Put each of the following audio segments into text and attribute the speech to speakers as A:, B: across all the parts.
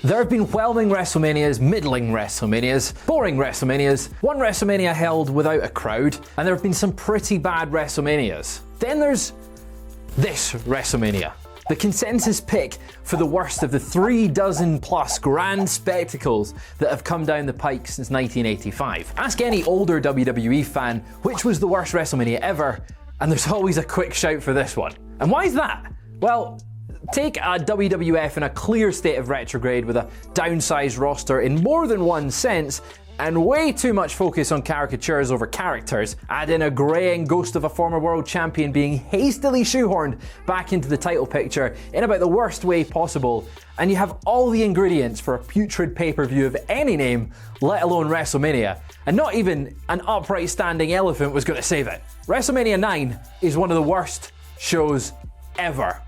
A: There have been whelming WrestleManias, middling WrestleManias, boring WrestleManias, one WrestleMania held without a crowd, and there have been some pretty bad WrestleManias. Then there's this WrestleMania. The consensus pick for the worst of the 36 grand spectacles that have come down the pike since 1985. Ask any older WWE fan which was the worst WrestleMania ever, and there's always a quick shout for this one. And why is that? Well, take a WWF in a clear state of retrograde with a downsized roster in more than one sense, and way too much focus on caricatures over characters. Add in a greying ghost of a former world champion being hastily shoehorned back into the title picture in about the worst way possible, and you have all the ingredients for a putrid pay-per-view of any name, let alone WrestleMania. And not even an upright standing elephant was going to save it. WrestleMania 9 is one of the worst shows ever.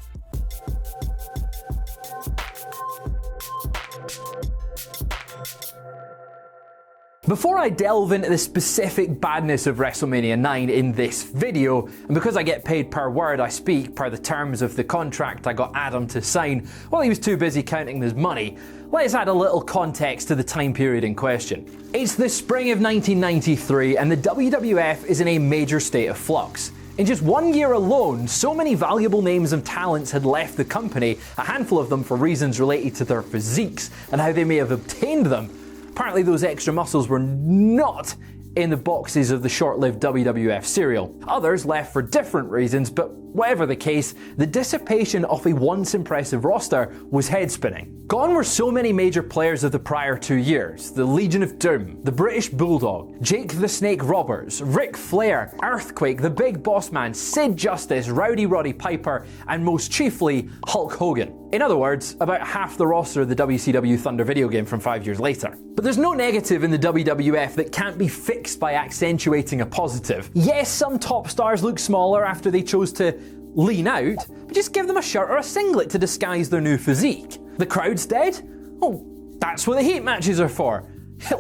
A: Before I delve into the specific badness of WrestleMania 9 in this video, and because I get paid per word I speak per the terms of the contract I got Adam to sign while he was too busy counting his money, let's add a little context to the time period in question. It's the spring of 1993 and the WWF is in a major state of flux. In just 1 year alone, so many valuable names and talents had left the company, a handful of them for reasons related to their physiques and how they may have obtained them. Apparently those extra muscles were not in the boxes of the short-lived WWF cereal. Others left for different reasons, but whatever the case, the dissipation of a once impressive roster was head-spinning. Gone were so many major players of the prior 2 years: the Legion of Doom, the British Bulldog, Jake the Snake Roberts, Ric Flair, Earthquake, the Big Boss Man, Sid Justice, Rowdy Roddy Piper, and most chiefly, Hulk Hogan. In other words, about half the roster of the WCW Thunder video game from 5 years later. But there's no negative in the WWF that can't be fixed by accentuating a positive. Yes, some top stars look smaller after they chose to lean out, but just give them a shirt or a singlet to disguise their new physique. The crowd's dead? Oh, that's what the heat matches are for.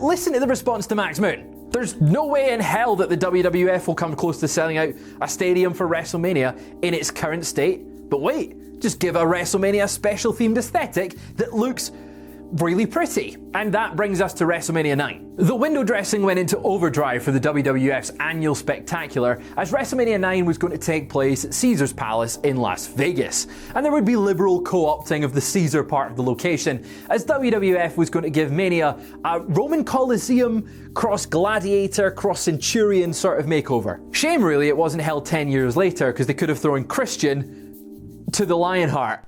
A: Listen to the response to Max Moon. There's no way in hell that the WWF will come close to selling out a stadium for WrestleMania in its current state. But wait, just give a WrestleMania special themed aesthetic that looks really pretty. And that brings us to WrestleMania 9. The window dressing went into overdrive for the WWF's annual spectacular, as WrestleMania 9 was going to take place at Caesar's Palace in Las Vegas. And there would be liberal co-opting of the Caesar part of the location, as WWF was going to give Mania a Roman Coliseum, cross-gladiator, cross-centurion sort of makeover. Shame really it wasn't held 10 years later, because they could have thrown Christian to the Lionheart.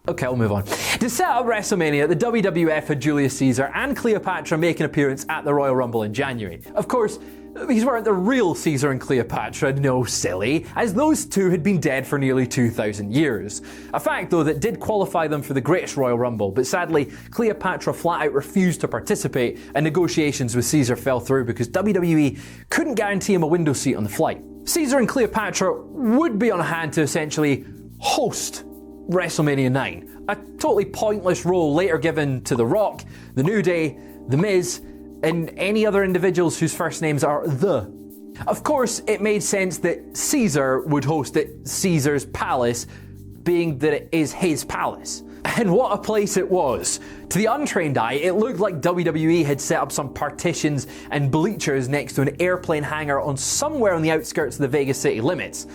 A: Okay, we'll move on. To set up WrestleMania, the WWF had Julius Caesar and Cleopatra make an appearance at the Royal Rumble in January. Of course, these weren't the real Caesar and Cleopatra, no silly, as those two had been dead for nearly 2,000 years. A fact, though, that did qualify them for the greatest Royal Rumble, but sadly, Cleopatra flat out refused to participate, and negotiations with Caesar fell through because WWE couldn't guarantee him a window seat on the flight. Caesar and Cleopatra would be on hand to essentially host WrestleMania 9, a totally pointless role later given to The Rock, The New Day, The Miz, and any other individuals whose first names are The. Of course, it made sense that Caesar would host at Caesar's Palace, being that it is his palace. And what a place it was. To the untrained eye, it looked like WWE had set up some partitions and bleachers next to an airplane hangar on somewhere on the outskirts of the Vegas city limits.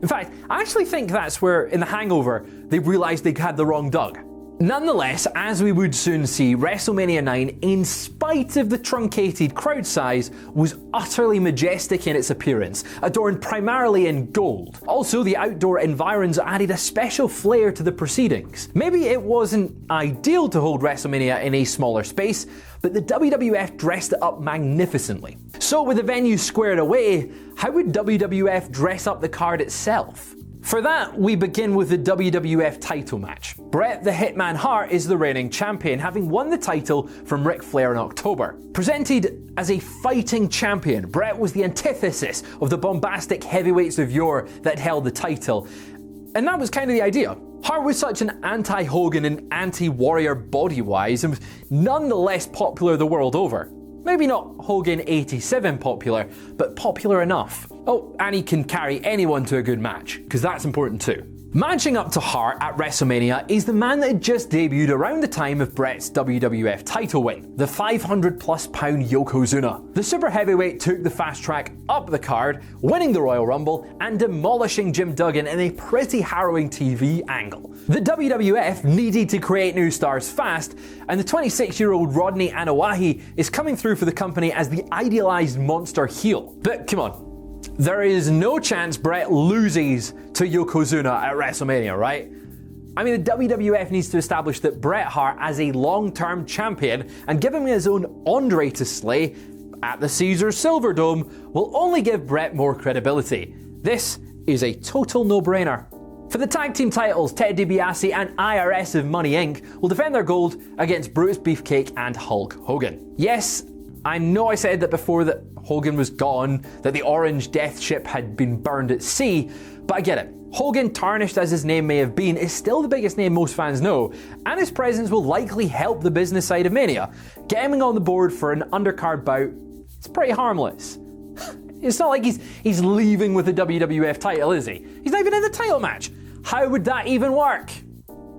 A: In fact, I actually think that's where, in The Hangover, they realised they had the wrong Doug. Nonetheless, as we would soon see, WrestleMania 9, in spite of the truncated crowd size, was utterly majestic in its appearance, adorned primarily in gold. Also, the outdoor environs added a special flair to the proceedings. Maybe it wasn't ideal to hold WrestleMania in a smaller space, but the WWF dressed it up magnificently. So with the venue squared away, how would WWF dress up the card itself? For that, we begin with the WWF Title Match. Bret the Hitman Hart is the reigning champion, having won the title from Ric Flair in October. Presented as a fighting champion, Bret was the antithesis of the bombastic heavyweights of yore that held the title. And that was kind of the idea. Hart was such an anti-Hogan and anti-Warrior body-wise, and was nonetheless popular the world over. Maybe not Hogan 87 popular, but popular enough. Oh, and he can carry anyone to a good match, because that's important too. Matching up to Hart at WrestleMania is the man that had just debuted around the time of Bret's WWF title win, the 500+ pound Yokozuna. The super heavyweight took the fast track up the card, winning the Royal Rumble and demolishing Jim Duggan in a pretty harrowing TV angle. The WWF needed to create new stars fast, and the 26-year-old Rodney Anoa'i is coming through for the company as the idealized monster heel. But come on. There is no chance Bret loses to Yokozuna at WrestleMania, right? I mean, the WWF needs to establish that Bret Hart as a long-term champion and give him his own Andre to slay at the Caesars Silverdome will only give Bret more credibility. This is a total no-brainer. For the tag team titles, Ted DiBiase and IRS of Money Inc. will defend their gold against Brutus, Beefcake and Hulk Hogan. Yes, I know I said that before that Hogan was gone, that the orange death ship had been burned at sea, but I get it. Hogan, tarnished as his name may have been, is still the biggest name most fans know, and his presence will likely help the business side of Mania. Getting him on the board for an undercard bout, it's pretty harmless. It's not like he's leaving with the WWF title, is he? He's not even in the title match. How would that even work?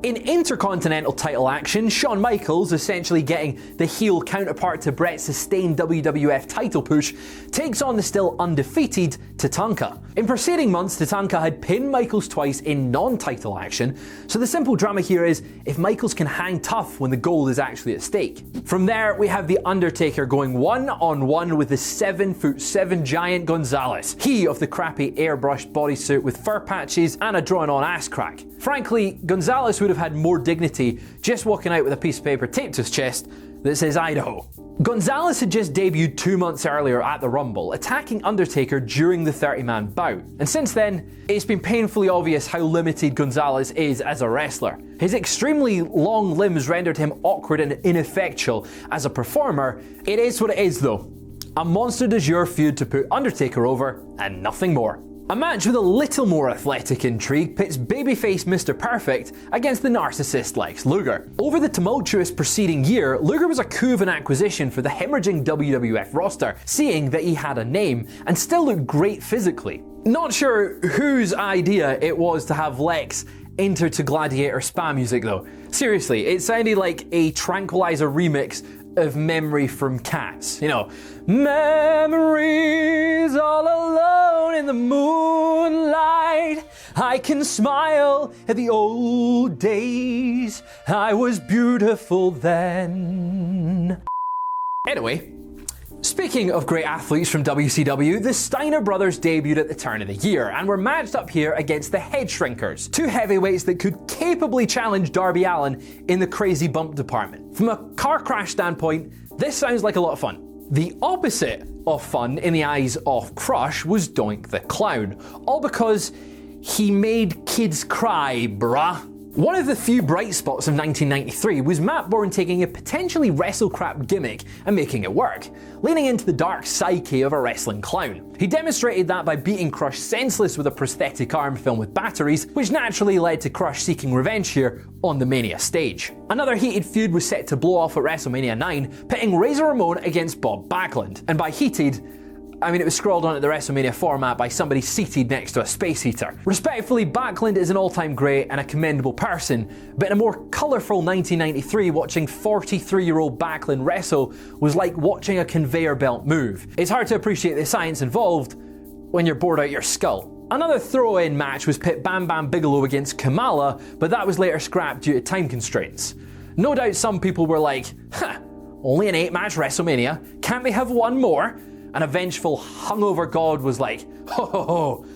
A: In Intercontinental title action, Shawn Michaels, essentially getting the heel counterpart to Bret's sustained WWF title push, takes on the still undefeated Tatanka. In preceding months, Tatanka had pinned Michaels twice in non-title action, so the simple drama here is if Michaels can hang tough when the gold is actually at stake. From there, we have the Undertaker going one-on-one with the 7'7" giant Gonzales, he of the crappy airbrushed bodysuit with fur patches and a drawn-on ass crack. Frankly, Gonzales would have had more dignity just walking out with a piece of paper taped to his chest that says Idaho. Gonzales had just debuted 2 months earlier at the Rumble, attacking Undertaker during the 30-man bout. And since then, it's been painfully obvious how limited Gonzales is as a wrestler. His extremely long limbs rendered him awkward and ineffectual as a performer. It is what it is though. A monster du jour feud to put Undertaker over and nothing more. A match with a little more athletic intrigue pits babyface Mr. Perfect against the narcissist Lex Luger. Over the tumultuous preceding year, Luger was a coup of an acquisition for the hemorrhaging WWF roster, seeing that he had a name and still looked great physically. Not sure whose idea it was to have Lex enter to Gladiator spa music though. Seriously, it sounded like a Tranquilizer remix of Memory from Cats. You know, memories all alone in the moonlight. I can smile at the old days. I was beautiful then. Anyway, speaking of great athletes from WCW, the Steiner brothers debuted at the turn of the year and were matched up here against the Headshrinkers, two heavyweights that could capably challenge Darby Allin in the crazy bump department. From a car crash standpoint, this sounds like a lot of fun. The opposite of fun in the eyes of Crush was Doink the Clown, all because he made kids cry, bruh. One of the few bright spots of 1993 was Matt Bourne taking a potentially wrestle-crap gimmick and making it work, leaning into the dark psyche of a wrestling clown. He demonstrated that by beating Crush senseless with a prosthetic arm filled with batteries, which naturally led to Crush seeking revenge here on the Mania stage. Another heated feud was set to blow off at WrestleMania 9, pitting Razor Ramon against Bob Backlund. And by heated, I mean, it was scrolled onto the WrestleMania format by somebody seated next to a space heater. Respectfully, Backlund is an all-time great and a commendable person, but in a more colourful 1993, watching 43-year-old Backlund wrestle was like watching a conveyor belt move. It's hard to appreciate the science involved when you're bored out your skull. Another throw-in match was pit Bam Bam Bigelow against Kamala, but that was later scrapped due to time constraints. No doubt some people were like, only an 8-match WrestleMania, can't we have one more? And a vengeful, hungover god was like, ho,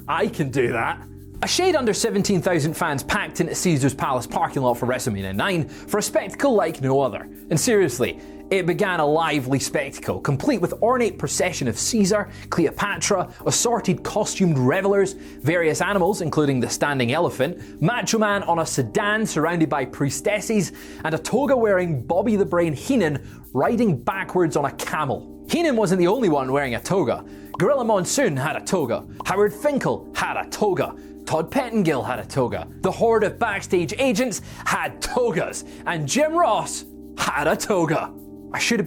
A: I can do that. A shade under 17,000 fans packed into Caesars Palace parking lot for WrestleMania 9 for a spectacle like no other. And seriously, it began a lively spectacle, complete with ornate procession of Caesar, Cleopatra, assorted costumed revelers, various animals including the standing elephant, Macho Man on a sedan surrounded by priestesses, and a toga-wearing Bobby the Brain Heenan riding backwards on a camel. Heenan wasn't the only one wearing a toga. Gorilla Monsoon had a toga. Howard Finkel had a toga. Todd Pettengill had a toga. The horde of backstage agents had togas. And Jim Ross had a toga. I should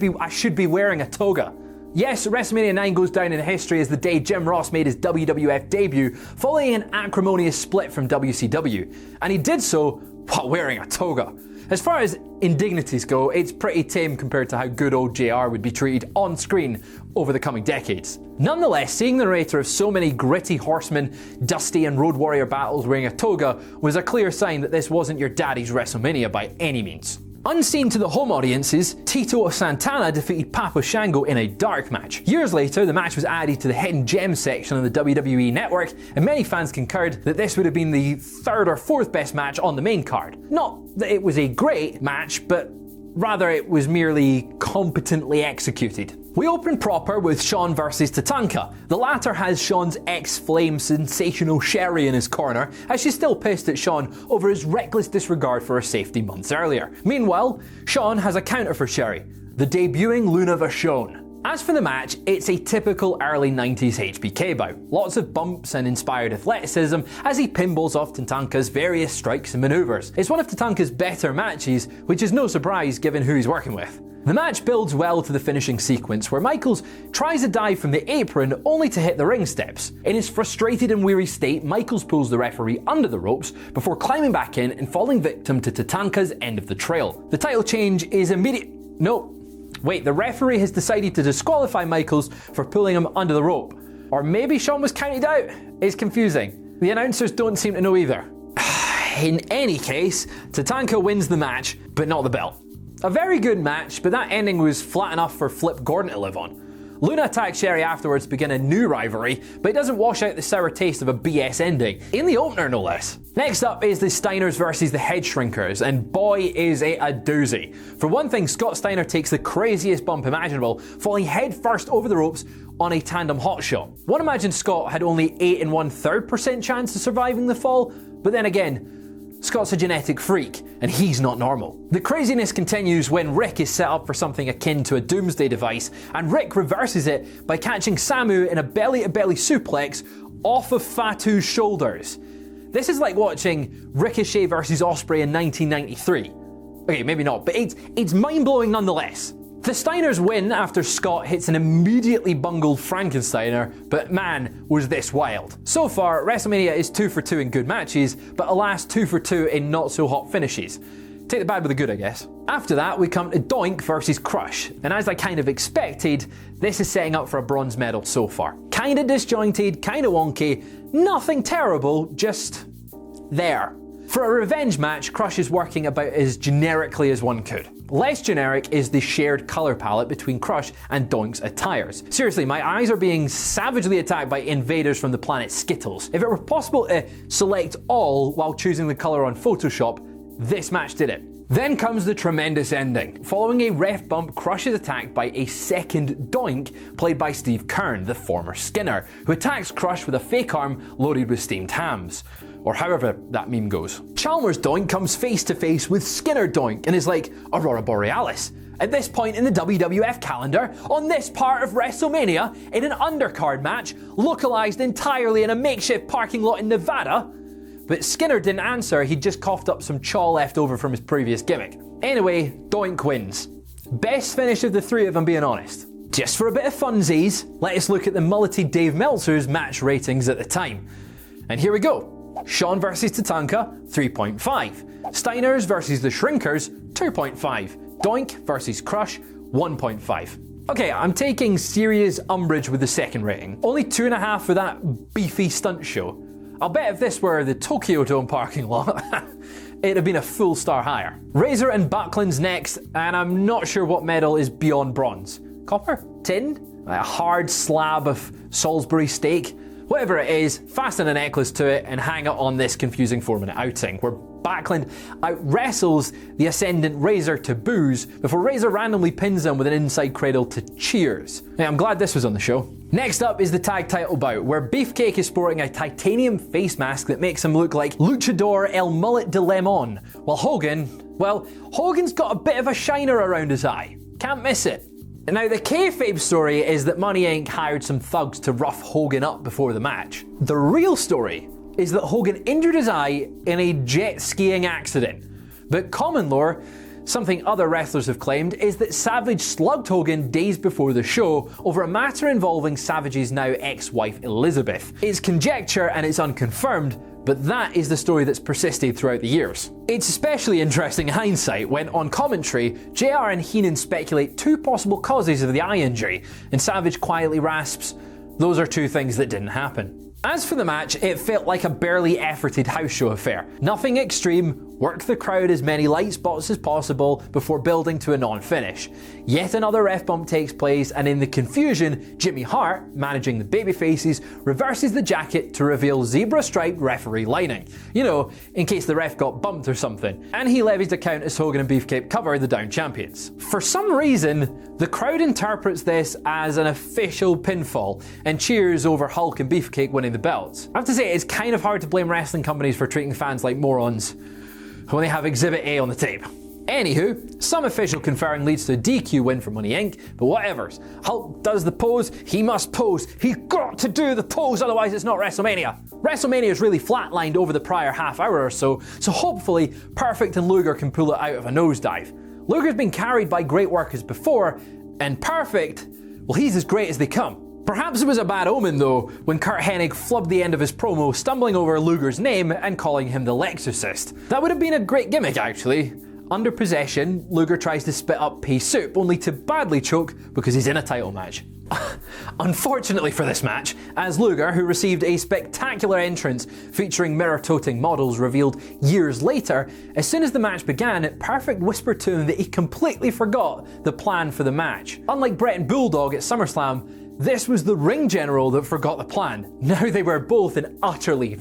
A: be wearing a toga. Yes, WrestleMania 9 goes down in history as the day Jim Ross made his WWF debut following an acrimonious split from WCW, and he did so while wearing a toga. As far as indignities go, it's pretty tame compared to how good old JR would be treated on screen over the coming decades. Nonetheless, seeing the narrator of so many gritty horsemen, dusty and road warrior battles wearing a toga was a clear sign that this wasn't your daddy's WrestleMania by any means. Unseen to the home audiences, Tito Santana defeated Papa Shango in a dark match. Years later, the match was added to the Hidden Gems section on the WWE Network, and many fans concurred that this would have been the third or fourth best match on the main card. Not that it was a great match, but rather it was merely competently executed. We open proper with Shawn versus Tatanka. The latter has Shawn's ex-Flame sensational Sherry in his corner, as she's still pissed at Shawn over his reckless disregard for her safety months earlier. Meanwhile, Shawn has a counter for Sherry, the debuting Luna Vachon. As for the match, it's a typical early 90s HBK bout. Lots of bumps and inspired athleticism as he pinballs off Tatanka's various strikes and maneuvers. It's one of Tatanka's better matches, which is no surprise given who he's working with. The match builds well to the finishing sequence where Michaels tries a dive from the apron only to hit the ring steps. In his frustrated and weary state, Michaels pulls the referee under the ropes before climbing back in and falling victim to Tatanka's end of the trail. The title change is immediate. No. Wait, the referee has decided to disqualify Michaels for pulling him under the rope. Or maybe Shawn was counted out? It's confusing. The announcers don't seem to know either. In any case, Tatanka wins the match, but not the belt. A very good match, but that ending was flat enough for Flip Gordon to live on. Luna attacks Sherry afterwards to begin a new rivalry, but it doesn't wash out the sour taste of a BS ending, in the opener no less. Next up is the Steiners versus the Headshrinkers, and boy is it a doozy. For one thing, Scott Steiner takes the craziest bump imaginable, falling head first over the ropes on a tandem hotshot. One imagines Scott had only 8 1/3% chance of surviving the fall, but then again, Scott's a genetic freak, and he's not normal. The craziness continues when Rick is set up for something akin to a doomsday device, and Rick reverses it by catching Samu in a belly-to-belly suplex off of Fatu's shoulders. This is like watching Ricochet versus Ospreay in 1993. Okay, maybe not, but it's mind-blowing nonetheless. The Steiners win after Scott hits an immediately bungled Frankensteiner, but man, was this wild. So far, WrestleMania is 2 for 2 in good matches, but alas 2 for 2 in not so hot finishes. Take the bad with the good, I guess. After that, we come to Doink versus Crush, and as I kind of expected, this is setting up for a bronze medal so far. Kinda disjointed, kinda wonky, nothing terrible, just there. For a revenge match, Crush is working about as generically as one could. Less generic is the shared colour palette between Crush and Doink's attires. Seriously, my eyes are being savagely attacked by invaders from the planet Skittles. If it were possible to select all while choosing the colour on Photoshop, this match did it. Then comes the tremendous ending. Following a ref bump, Crush is attacked by a second Doink, played by Steve Keirn, the former Skinner, who attacks Crush with a fake arm loaded with steamed hams. Or however that meme goes. Chalmers Doink comes face to face with Skinner Doink and is like Aurora Borealis. At this point in the WWF calendar, on this part of WrestleMania, in an undercard match, localized entirely in a makeshift parking lot in Nevada. But Skinner didn't answer, he'd just coughed up some chaw left over from his previous gimmick. Anyway, Doink wins. Best finish of the three if I'm being honest. Just for a bit of funsies, let us look at the mulleted Dave Meltzer's match ratings at the time. And here we go. Shawn versus Tatanka, 3.5. Steiners versus the Shrinkers, 2.5. Doink versus Crush, 1.5. Okay, I'm taking serious umbrage with the second rating. Only 2.5 for that beefy stunt show. I'll bet if this were the Tokyo Dome parking lot, it'd have been a full star higher. Razor and Backlund's next, and I'm not sure what medal is beyond bronze. Copper? Tin? A hard slab of Salisbury steak? Whatever it is, fasten a necklace to it and hang it on this confusing 4-minute outing, where Backlund out-wrestles the ascendant Razor to boos before Razor randomly pins him with an inside cradle to cheers. Now, I'm glad this was on the show. Next up is the tag title bout, where Beefcake is sporting a titanium face mask that makes him look like Luchador El Mullet de Lemon, while Hogan's got a bit of a shiner around his eye. Can't miss it. Now, the kayfabe story is that Money Inc. hired some thugs to rough Hogan up before the match. The real story is that Hogan injured his eye in a jet skiing accident. But common lore Something other wrestlers have claimed is that Savage slugged Hogan days before the show over a matter involving Savage's now ex-wife Elizabeth. It's conjecture and it's unconfirmed, but that is the story that's persisted throughout the years. It's especially interesting in hindsight when, on commentary, JR and Heenan speculate two possible causes of the eye injury, and Savage quietly rasps, "Those are two things that didn't happen." As for the match, it felt like a barely efforted house show affair. Nothing extreme, work the crowd as many light spots as possible before building to a non-finish. Yet another ref bump takes place, and in the confusion, Jimmy Hart, managing the babyfaces, reverses the jacket to reveal zebra-striped referee lining. You know, in case the ref got bumped or something. And he levies a count as Hogan and Beefcake cover the down champions. For some reason, the crowd interprets this as an official pinfall, and cheers over Hulk and Beefcake winning the belts. I have to say, it's kind of hard to blame wrestling companies for treating fans like morons when they have Exhibit A on the tape. Anywho, some official conferring leads to a DQ win for Money Inc., but whatevers. Hulk does the pose, he must pose, he's got to do the pose, otherwise it's not WrestleMania. WrestleMania is really flatlined over the prior half hour or so hopefully Perfect and Luger can pull it out of a nosedive. Luger's been carried by great workers before, and Perfect, well, he's as great as they come. Perhaps it was a bad omen though, when Curt Hennig flubbed the end of his promo, stumbling over Luger's name and calling him the Lexorcist. That would have been a great gimmick actually. Under possession, Luger tries to spit up pea soup, only to badly choke because he's in a title match. Unfortunately for this match, as Luger, who received a spectacular entrance featuring mirror-toting models revealed years later, as soon as the match began, Perfect whispered to him that he completely forgot the plan for the match. Unlike Bret and Bulldog at SummerSlam, this was the ring general that forgot the plan. Now they were both in utterly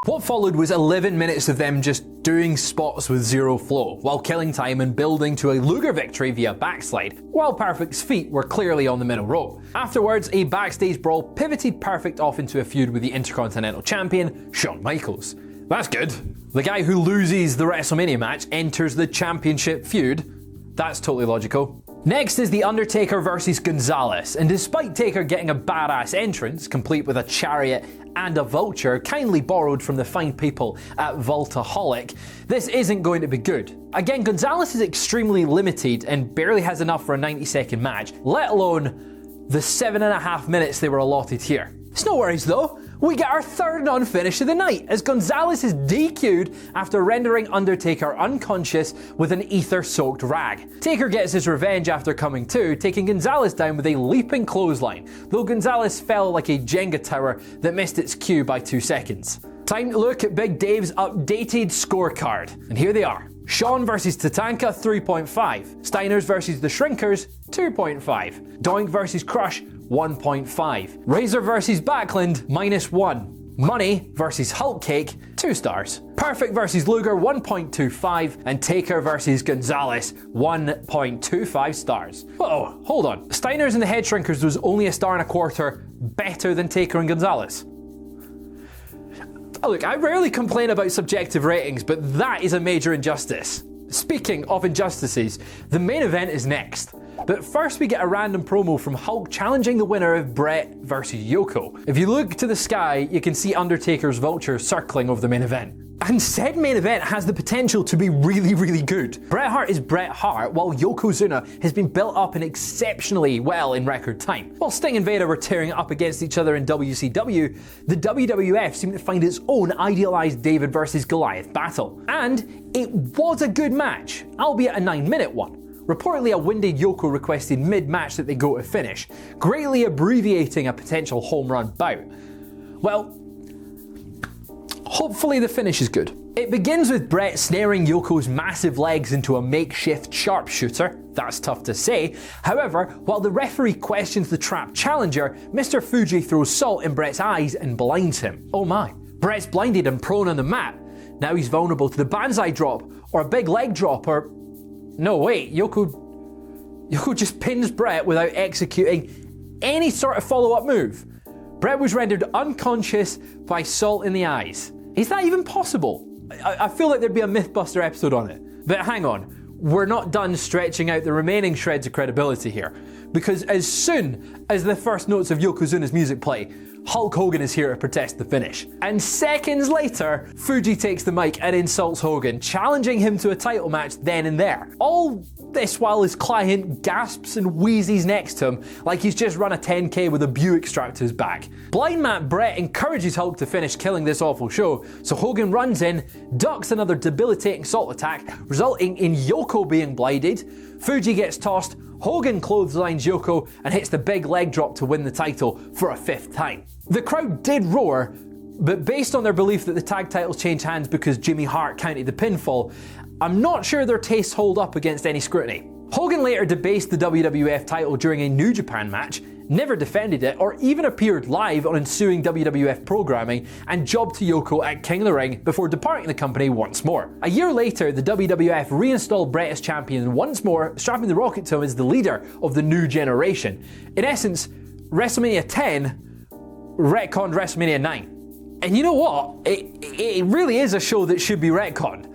A: What followed was 11 minutes of them just doing spots with zero flow, while killing time and building to a Luger victory via backslide, while Perfect's feet were clearly on the middle rope. Afterwards, a backstage brawl pivoted Perfect off into a feud with the Intercontinental Champion, Shawn Michaels. That's good. The guy who loses the WrestleMania match enters the championship feud. That's totally logical. Next is The Undertaker versus Gonzales, and despite Taker getting a badass entrance, complete with a chariot and a vulture kindly borrowed from the fine people at Cultaholic, this isn't going to be good. Again, Gonzales is extremely limited and barely has enough for a 90-second match, let alone the 7.5 minutes they were allotted here. It's no worries though, we get our third non-finish of the night, as Gonzales is DQ'd after rendering Undertaker unconscious with an ether-soaked rag. Taker gets his revenge after coming to, taking Gonzales down with a leaping clothesline, though Gonzales fell like a Jenga tower that missed its cue by 2 seconds. Time to look at Big Dave's updated scorecard, and here they are. Shawn versus Tatanka, 3.5. Steiner's versus the Shrinkers, 2.5. Doink versus Crush, 1.5. Razor versus Backlund, -1. Money versus Hulk Cake, 2 stars. Perfect versus Luger, 1.25. And Taker versus Gonzales, 1.25 stars. Whoa, hold on. Steiner's and the Headshrinkers was only 1.25 stars better than Taker and Gonzales. Look, I rarely complain about subjective ratings, but that is a major injustice. Speaking of injustices, the main event is next. But first we get a random promo from Hulk challenging the winner of Bret versus Yoko. If you look to the sky, you can see Undertaker's vulture circling over the main event. And said main event has the potential to be really, really good. Bret Hart is Bret Hart, while Yokozuna has been built up in exceptionally well in record time. While Sting and Vader were tearing up against each other in WCW, the WWF seemed to find its own idealized David versus Goliath battle. And it was a good match, albeit a 9-minute one. Reportedly, a winded Yoko requested mid-match that they go to finish, greatly abbreviating a potential home run bout. Well, hopefully the finish is good. It begins with Bret snaring Yoko's massive legs into a makeshift sharpshooter. That's tough to say. However, while the referee questions the trapped challenger, Mr. Fuji throws salt in Bret's eyes and blinds him. Oh my. Bret's blinded and prone on the mat. Now he's vulnerable to the banzai drop, or a big leg drop, or... No, wait, Yoko just pins Bret without executing any sort of follow-up move. Bret was rendered unconscious by salt in the eyes. Is that even possible? I feel like there'd be a Mythbuster episode on it. But hang on, we're not done stretching out the remaining shreds of credibility here. Because as soon as the first notes of Yokozuna's music play, Hulk Hogan is here to protest the finish. And seconds later, Fuji takes the mic and insults Hogan, challenging him to a title match then and there. All this while his client gasps and wheezes next to him like he's just run a 10k with a Buick strapped to his back. Blind Matt Bret encourages Hulk to finish killing this awful show, so Hogan runs in, ducks another debilitating salt attack, resulting in Yoko being blinded. Fuji gets tossed, Hogan clotheslines Yoko and hits the big leg drop to win the title for a 5th time. The crowd did roar, but based on their belief that the tag titles changed hands because Jimmy Hart counted the pinfall, I'm not sure their tastes hold up against any scrutiny. Hogan later debased the WWF title during a New Japan match, never defended it or even appeared live on ensuing WWF programming, and jobbed to Yoko at King of the Ring before departing the company once more. A year later, the WWF reinstalled Bret as champion once more, strapping the rocket to him as the leader of the new generation. In essence, WrestleMania 10 retconned WrestleMania 9. And you know what? It really is a show that should be retconned.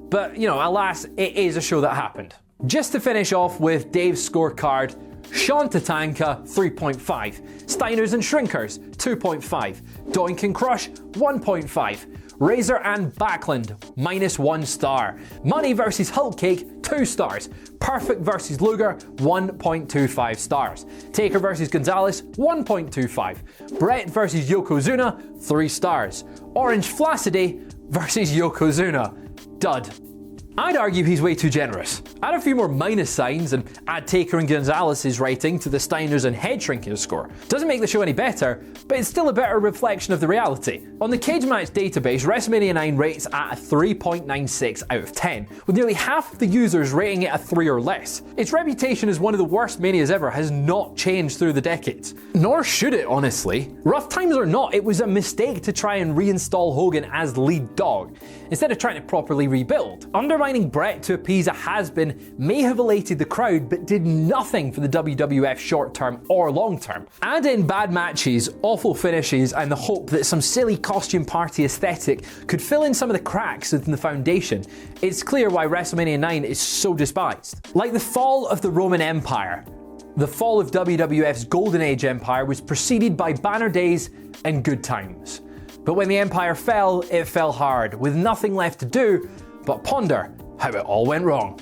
A: But, you know, alas, it is a show that happened. Just to finish off with Dave's scorecard, Shawn Tatanka, 3.5. Steiners and Shrinkers, 2.5. Doink and Crush, 1.5. Razor and Backlund, -1 star. Money vs Hulk Cake, 2 stars. Perfect vs Luger, 1.25 stars. Taker vs Gonzales, 1.25. Bret vs Yokozuna, 3 stars. Orange Flaccidy vs Yokozuna, dud. I'd argue he's way too generous. Add a few more minus signs and add Taker and Gonzales' rating to the Steiners and Headshrinkers score. Doesn't make the show any better, but it's still a better reflection of the reality. On the Cage Match database, WrestleMania 9 rates at a 3.96 out of 10, with nearly half of the users rating it a 3 or less. Its reputation as one of the worst manias ever has not changed through the decades. Nor should it, honestly. Rough times or not, it was a mistake to try and reinstall Hogan as lead dog, instead of trying to properly rebuild. Undermining Bret to appease a has-been may have elated the crowd, but did nothing for the WWF short-term or long-term. Add in bad matches, awful finishes, and the hope that some silly costume party aesthetic could fill in some of the cracks within the foundation. It's clear why WrestleMania 9 is so despised. Like the fall of the Roman Empire, the fall of WWF's Golden Age empire was preceded by banner days and good times. But when the empire fell, it fell hard, with nothing left to do but ponder how it all went wrong.